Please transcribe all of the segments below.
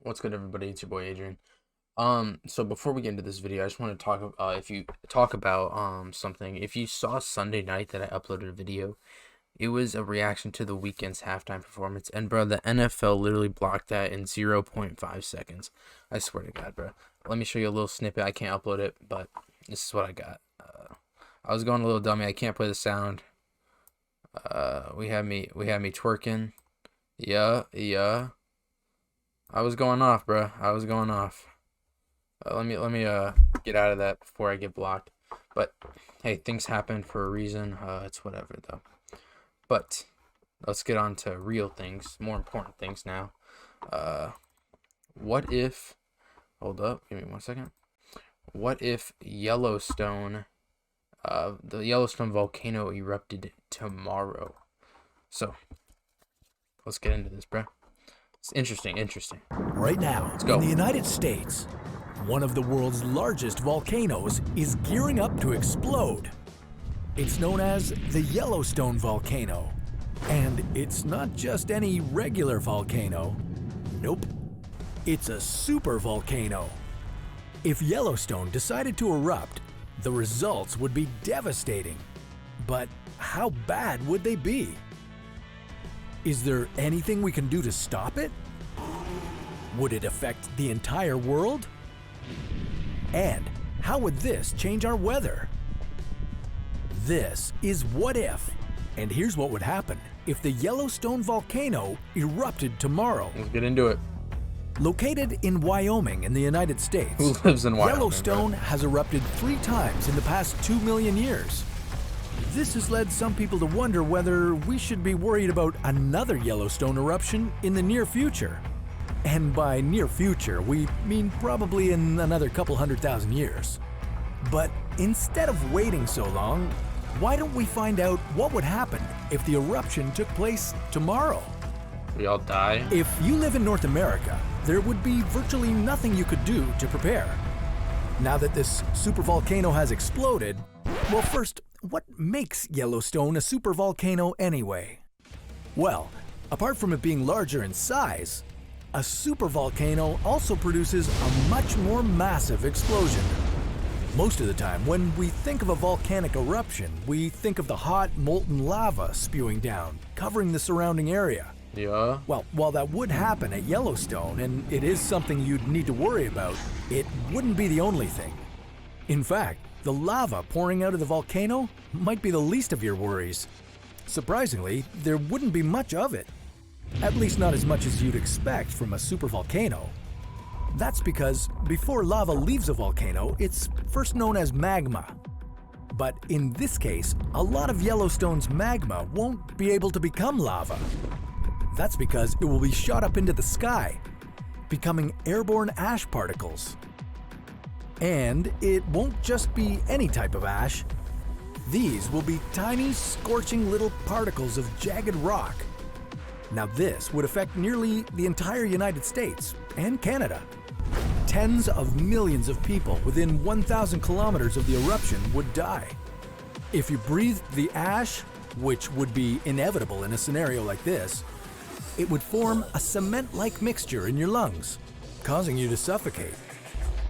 What's good, everybody? It's your boy Adrian. So before we get into this video, I just want to talk about something. If you saw Sunday night that I uploaded a video, it was a reaction to the weekend's halftime performance, and bro, the NFL literally blocked that in 0.5 seconds. I swear to God, bro. Let me show you a little snippet. I can't upload it, but this is what I got. I was going a little dummy. I can't play the sound. We had me twerking. Yeah. I was going off, bro. I was going off. Let me get out of that before I get blocked. But hey, things happen for a reason. It's whatever though. But let's get on to real things, more important things now. What if? Hold up, give me 1 second. What if Yellowstone, the Yellowstone volcano erupted tomorrow? So let's get into this, bro. It's interesting. Right now, Let's go. in the United States, one of the world's largest volcanoes is gearing up to explode. It's known as the Yellowstone volcano. And it's not just any regular volcano. Nope. It's a super volcano. If Yellowstone decided to erupt, the results would be devastating. But how bad would they be? Is there anything we can do to stop it? Would it affect the entire world? And how would this change our weather? This is What If, and here's what would happen if the Yellowstone volcano erupted tomorrow. Let's get into it. Located in Wyoming in the United States, Who lives in Wyoming? Yellowstone has erupted 3 times in the past 2 million years. This has led some people to wonder whether we should be worried about another Yellowstone eruption in the near future. And by near future, we mean probably in another couple 100,000 years. But instead of waiting so long, why don't we find out what would happen if the eruption took place tomorrow? We all die. If you live in North America, there would be virtually nothing you could do to prepare. Now that this supervolcano has exploded, well, first, what makes Yellowstone a supervolcano anyway? Well, apart from it being larger in size, a supervolcano also produces a much more massive explosion. Most of the time, when we think of a volcanic eruption, we think of the hot, molten lava spewing down, covering the surrounding area. Yeah. Well, while that would happen at Yellowstone, and it is something you'd need to worry about, it wouldn't be the only thing. In fact, the lava pouring out of the volcano might be the least of your worries. Surprisingly, there wouldn't be much of it. At least not as much as you'd expect from a supervolcano. That's because before lava leaves a volcano, it's first known as magma. But in this case, a lot of Yellowstone's magma won't be able to become lava. That's because it will be shot up into the sky, becoming airborne ash particles. And it won't just be any type of ash. These will be tiny, scorching little particles of jagged rock. Now this would affect nearly the entire United States and Canada. Tens of millions of people within 1,000 kilometers of the eruption would die. If you breathed the ash, which would be inevitable in a scenario like this, it would form a cement-like mixture in your lungs, causing you to suffocate.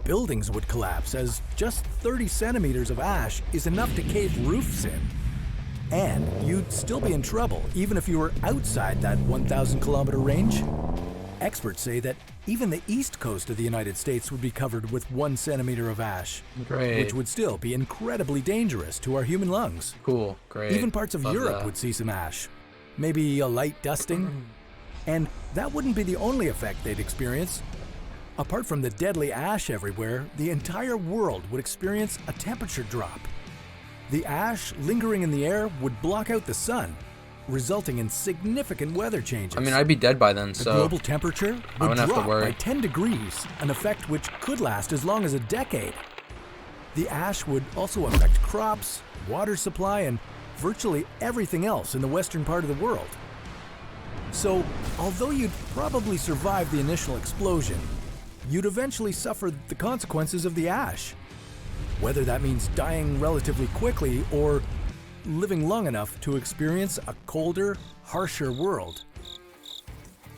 Buildings would collapse as just 30 centimeters of ash is enough to cave roofs in. And you'd still be in trouble even if you were outside that 1,000 kilometer range. Experts say that even the east coast of the United States would be covered with 1 centimeter of ash, Great. which would still be incredibly dangerous to our human lungs. Cool. Great. Even parts of Love Europe that. would see some ash, maybe a light dusting. And that wouldn't be the only effect they'd experience. Apart from the deadly ash everywhere, the entire world would experience a temperature drop. The ash lingering in the air would block out the sun, resulting in significant weather changes. I mean, I'd be dead by then, The so global temperature would wouldn't have to drop worry. by 10 degrees, an effect which could last as long as a decade. The ash would also affect crops, water supply, and virtually everything else in the western part of the world. So, although you'd probably survive the initial explosion, you'd eventually suffer the consequences of the ash. Whether that means dying relatively quickly or living long enough to experience a colder, harsher world.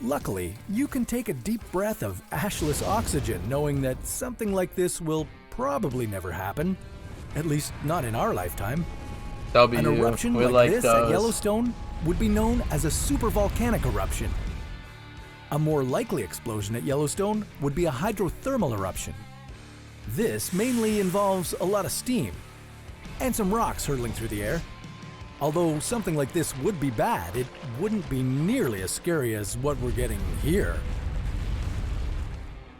Luckily, you can take a deep breath of ashless oxygen knowing that something like this will probably never happen, at least not in our lifetime. An eruption like this at Yellowstone would be known as a supervolcanic eruption. A more likely explosion at Yellowstone would be a hydrothermal eruption. This mainly involves a lot of steam and some rocks hurtling through the air. Although something like this would be bad, it wouldn't be nearly as scary as what we're getting here.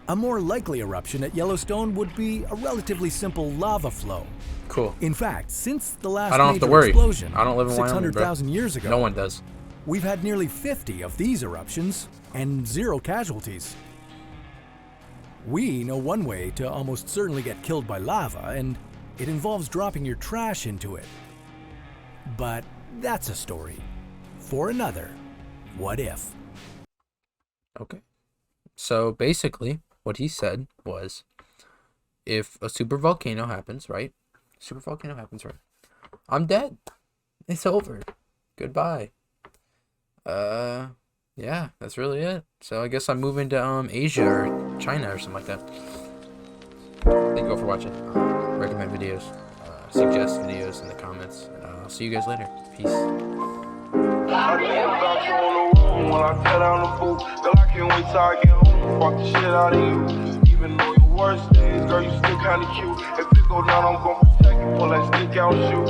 A more likely eruption at Yellowstone would be a relatively simple lava flow. Cool. In fact, since the last major explosion, I don't live in Wyoming, 600,000 years ago, no one does. We've had nearly 50 of these eruptions and 0 casualties. We know one way to almost certainly get killed by lava, and it involves dropping your trash into it. But that's a story for another What If. Okay. So basically, what he said was, if a supervolcano happens, right? I'm dead. It's over. Goodbye. Yeah, that's really it. So I guess I'm moving to Asia or China or something like that. Thank you all for watching. Recommend videos, suggest videos in the comments. And I'll see you guys later. Peace. I tear down the booth, girl, I can't wait till I get home. Fuck the shit out of you. Even though your worst days, girl, you still kinda cute. If it go down, I'm gon' protect you. Pull that stick out, shoot.